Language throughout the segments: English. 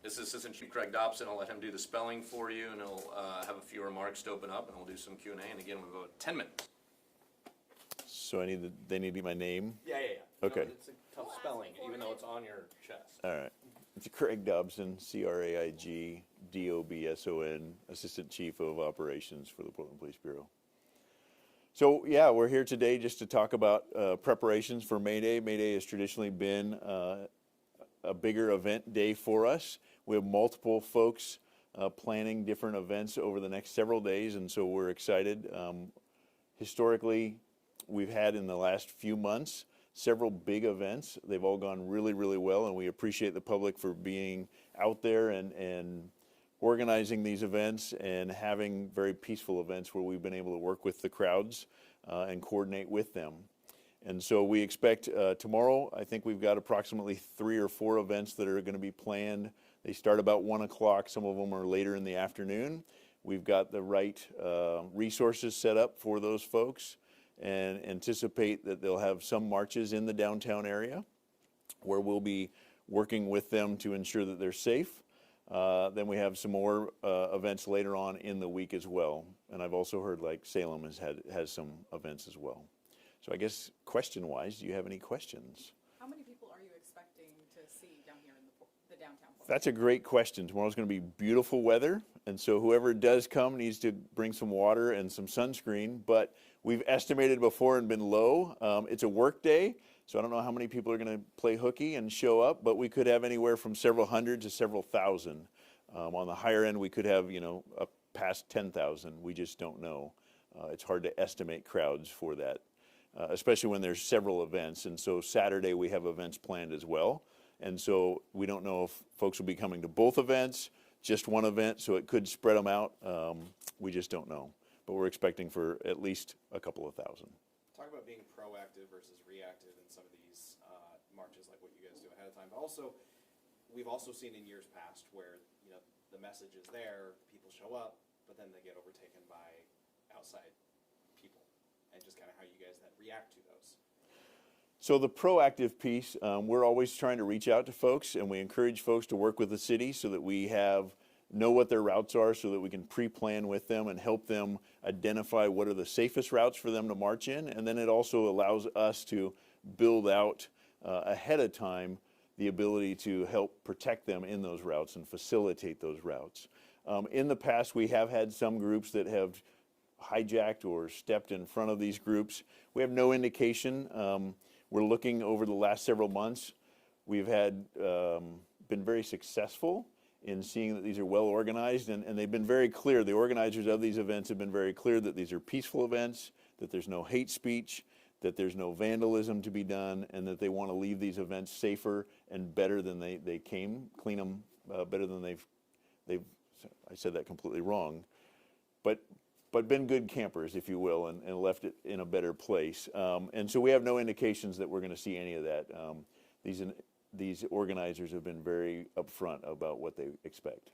This is Assistant Chief Craig Dobson. I'll let him do the spelling for you, and he'll have a few remarks to open up, and we'll do some Q&A. And again, we'll go 10 minutes. So they need to be my name? Yeah. Okay. It's a tough spelling, even though it's on your chest. All right. It's Craig Dobson, CraigDobson, Assistant Chief of Operations for the Portland Police Bureau. So, yeah, we're here today just to talk about preparations for Mayday. Mayday has traditionally been a bigger event day for us. We have multiple folks planning different events over the next several days, and so we're excited. Historically, we've had in the last few months several big events. They've all gone really, really well, and we appreciate the public for being out there and organizing these events and having very peaceful events where we've been able to work with the crowds and coordinate with them. And so we expect tomorrow, I think we've got approximately 3 or 4 events that are going to be planned. They start about 1 o'clock. Some of them are later in the afternoon. We've got the right resources set up for those folks and anticipate that they'll have some marches in the downtown area where we'll be working with them to ensure that they're safe. Then we have some more events later on in the week as well. And I've also heard like Salem has some events as well. So I guess question-wise, do you have any questions? How many people are you expecting to see down here in the downtown? That's a great question. Tomorrow's going to be beautiful weather, and so whoever does come needs to bring some water and some sunscreen, but we've estimated before and been low. It's a work day, so I don't know how many people are going to play hooky and show up, but we could have anywhere from several hundred to several thousand. On the higher end, we could have, up past 10,000. We just don't know. It's hard to estimate crowds for that. Especially when there's several events. And so Saturday we have events planned as well. And so we don't know if folks will be coming to both events, just one event, so it could spread them out. We just don't know. But we're expecting for at least a couple of thousand. Talk about being proactive versus reactive in some of these marches, like what you guys do ahead of time. But also, we've also seen in years past where, the message is there, people show up, but then they get overtaken by outside people. And just kind of how you guys then react to those. So the proactive piece, we're always trying to reach out to folks, and we encourage folks to work with the city so that we know what their routes are so that we can pre-plan with them and help them identify what are the safest routes for them to march in. And then it also allows us to build out ahead of time the ability to help protect them in those routes and facilitate those routes. In the past, we have had some groups that have hijacked or stepped in front of these groups. We have no indication. We're looking over the last several months. We've been very successful in seeing that these are well organized, and they've been very clear. The organizers of these events have been very clear that these are peaceful events, that there's no hate speech, that there's no vandalism to be done, and that they want to leave these events safer and better than they came, clean them better than they've. I said that completely wrong, but been good campers, if you will, and left it in a better place. And so we have no indications that we're going to see any of that. These organizers have been very upfront about what they expect.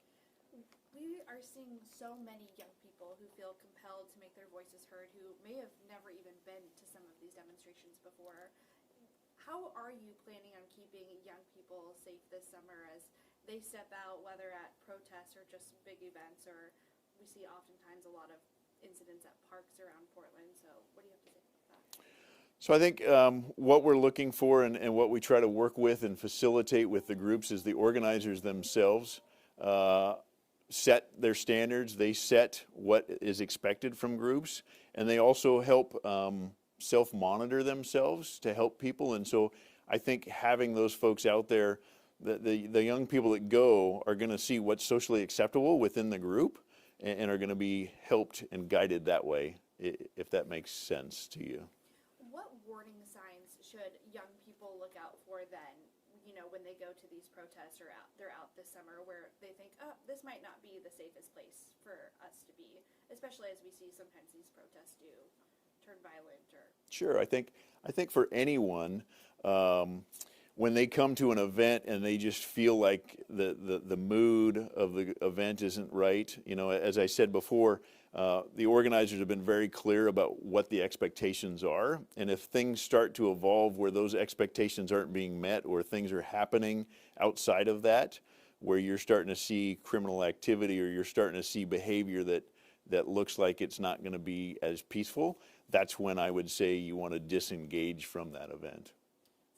We are seeing so many young people who feel compelled to make their voices heard, who may have never even been to some of these demonstrations before. How are you planning on keeping young people safe this summer as they step out, whether at protests or just big events, or we see oftentimes a lot of incidents at parks around Portland? So what do you have to say about that? So I think what we're looking for and what we try to work with and facilitate with the groups is the organizers themselves set their standards. They set what is expected from groups, and they also help self-monitor themselves to help people. And so I think having those folks out there, the young people that go are going to see what's socially acceptable within the group and are going to be helped and guided that way, if that makes sense to you. What warning signs should young people look out for then, when they go to these protests or they're out this summer, where they think, oh, this might not be the safest place for us to be, especially as we see sometimes these protests do turn violent or... Sure, I think for anyone, when they come to an event and they just feel like the mood of the event isn't right, as I said before, the organizers have been very clear about what the expectations are, and if things start to evolve where those expectations aren't being met or things are happening outside of that, where you're starting to see criminal activity or you're starting to see behavior that looks like it's not going to be as peaceful, that's when I would say you want to disengage from that event.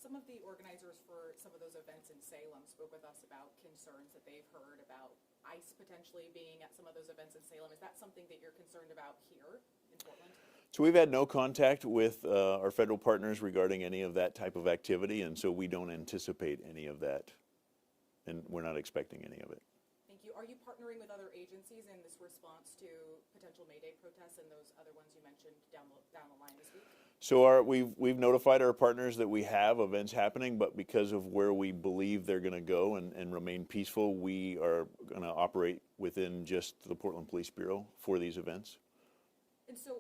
Some of the organizers for some of those events in Salem spoke with us about concerns that they've heard about ICE potentially being at some of those events in Salem. Is that something that you're concerned about here in Portland? So we've had no contact with our federal partners regarding any of that type of activity, and so we don't anticipate any of that, and we're not expecting any of it. Thank you. Are you partnering with other agencies in this response to potential Mayday protests and those other ones you mentioned down the line this week? So we've notified our partners that we have events happening, but because of where we believe they're going to go and remain peaceful, we are going to operate within just the Portland Police Bureau for these events. And so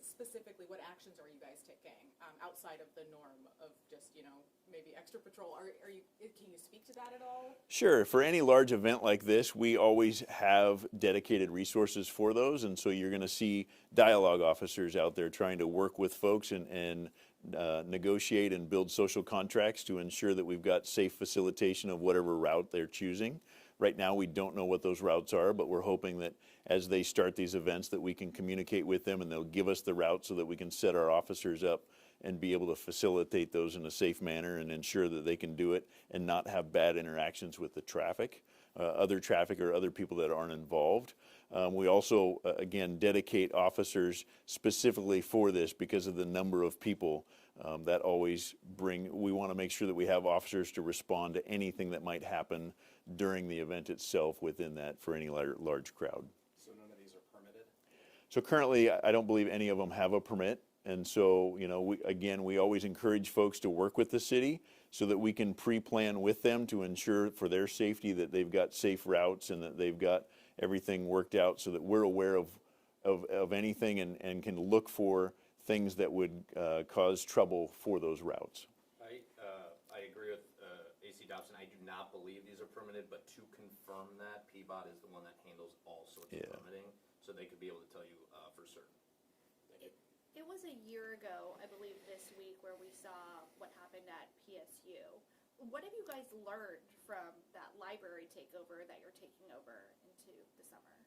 specifically, what actions are you guys taking outside of the norm of just, maybe extra patrol? Can you speak to that at all? Sure. For any large event like this, we always have dedicated resources for those, and so you're going to see dialogue officers out there trying to work with folks and negotiate and build social contracts to ensure that we've got safe facilitation of whatever route they're choosing. Right now, we don't know what those routes are, but we're hoping that as they start these events that we can communicate with them and they'll give us the route so that we can set our officers up and be able to facilitate those in a safe manner and ensure that they can do it and not have bad interactions with the traffic, other traffic or other people that aren't involved. We also, again, dedicate officers specifically for this because of the number of people that always we want to make sure that we have officers to respond to anything that might happen during the event itself within that for any large crowd. So none of these are permitted? So currently, I don't believe any of them have a permit. And so, we always encourage folks to work with the city so that we can pre-plan with them to ensure for their safety that they've got safe routes and that they've got everything worked out so that we're aware of anything and can look for things that would cause trouble for those routes. I agree with AC Dobson. I do not believe these are permitted, but to confirm that, PBOT is the one that handles all sorts of permitting, so they could be able to tell you for certain. It was a year ago, I believe, this week where we saw what happened at PSU. What have you guys learned from that library takeover that you're taking over into the summer?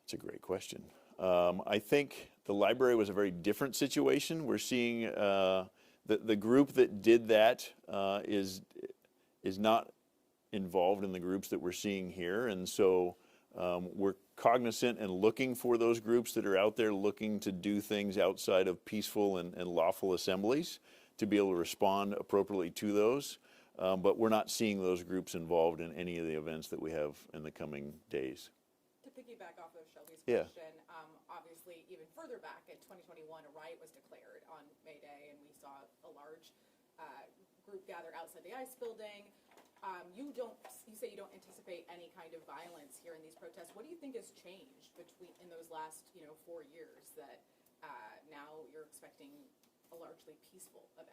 That's a great question. I think the library was a very different situation. We're seeing the group that did that is not involved in the groups that we're seeing here, and so we're cognizant and looking for those groups that are out there looking to do things outside of peaceful and lawful assemblies to be able to respond appropriately to those. But we're not seeing those groups involved in any of the events that we have in the coming days. To piggyback off of Shelby's Yeah. question, obviously even further back in 2021, a riot was declared on Mayday, and we saw a large group gather outside the ICE building. You say you don't anticipate any kind of violence here in these protests. What do you think has changed in those last 4 years that now you're expecting a largely peaceful event?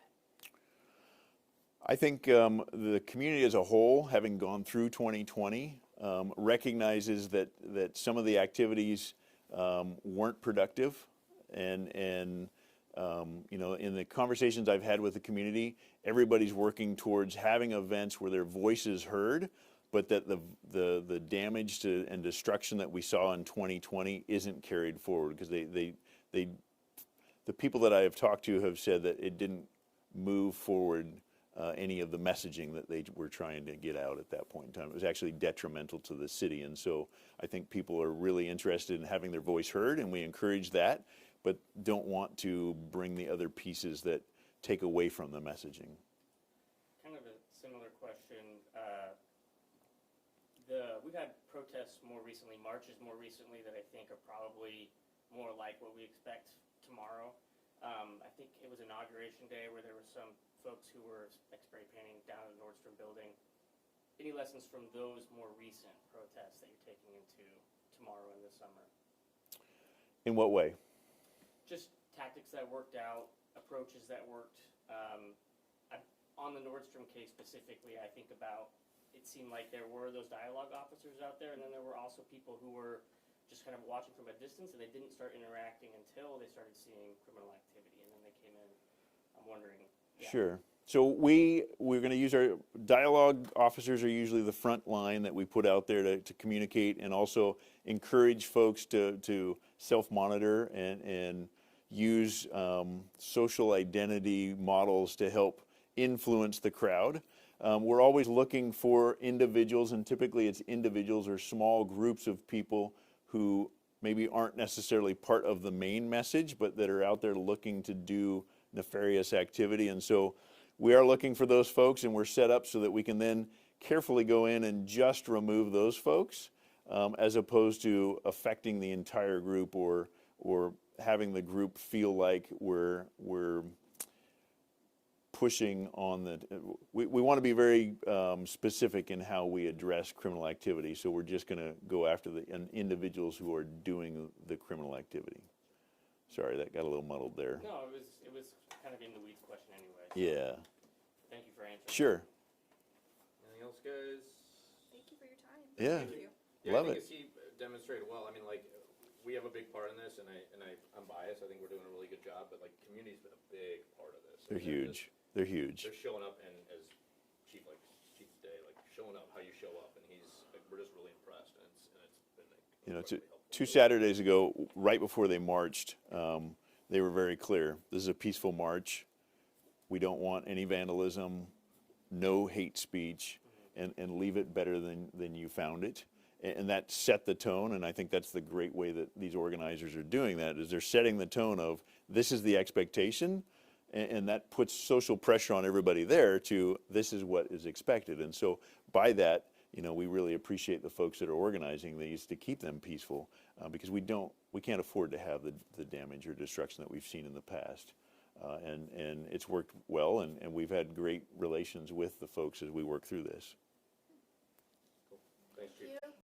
I think the community as a whole, having gone through 2020, recognizes that some of the activities weren't productive, and in the conversations I've had with the community, everybody's working towards having events where their voice is heard, but that the damage and destruction that we saw in 2020 isn't carried forward, because the people that I have talked to have said that it didn't move forward any of the messaging that they were trying to get out at that point in time. It was actually detrimental to the city, and so I think people are really interested in having their voice heard, and we encourage that, but don't want to bring the other pieces that take away from the messaging. Kind of a similar question. We've had protests more recently, marches more recently, that I think are probably more like what we expect tomorrow. I think it was Inauguration Day where there were some folks who were spray painting down at the Nordstrom building. Any lessons from those more recent protests that you're taking into tomorrow and this summer? In what way? Just tactics that worked out, approaches that worked. On the Nordstrom case specifically, I think about, it seemed like there were those dialogue officers out there, and then there were also people who were just kind of watching from a distance, and they didn't start interacting until they started seeing criminal activity, and then they came in. I'm wondering. Yeah. Sure. So we're going to use our dialogue officers are usually the front line that we put out there to communicate and also encourage folks to self-monitor and use social identity models to help influence the crowd. We're always looking for individuals, and typically it's individuals or small groups of people who maybe aren't necessarily part of the main message, but that are out there looking to do nefarious activity. And so we are looking for those folks, and we're set up so that we can then carefully go in and just remove those folks, as opposed to affecting the entire group or having the group feel like we're pushing on the. We want to be very specific in how we address criminal activity. So we're just going to go after the individuals who are doing the criminal activity. Sorry, that got a little muddled there. No, it was kind of in the weeds question anyway. So Yeah. thank you for answering. Sure. Anything else, guys? Thank you for your time. Yeah. Thank you. Yeah, Love I think it. as he demonstrated well, I mean, like, we have a big part in this, and I'm biased. I think we're doing a really good job, but like, community's been a big part of this. They're I mean, huge. They're huge. They're showing up, and as Chief Day, like showing up how you show up, and we're just really impressed, and it's been like, You know, incredibly helpful. 2 Saturdays ago, right before they marched, they were very clear. This is a peaceful march. We don't want any vandalism, no hate speech, and leave it better than you found it. And that set the tone, and I think that's the great way that these organizers are doing that, is they're setting the tone of this is the expectation, and that puts social pressure on everybody there to this is what is expected. And so by that, you know, we really appreciate the folks that are organizing these to keep them peaceful, because we can't afford to have the damage or destruction that we've seen in the past. And it's worked well, and we've had great relations with the folks as we work through this. Thanks, Chief. Thank you.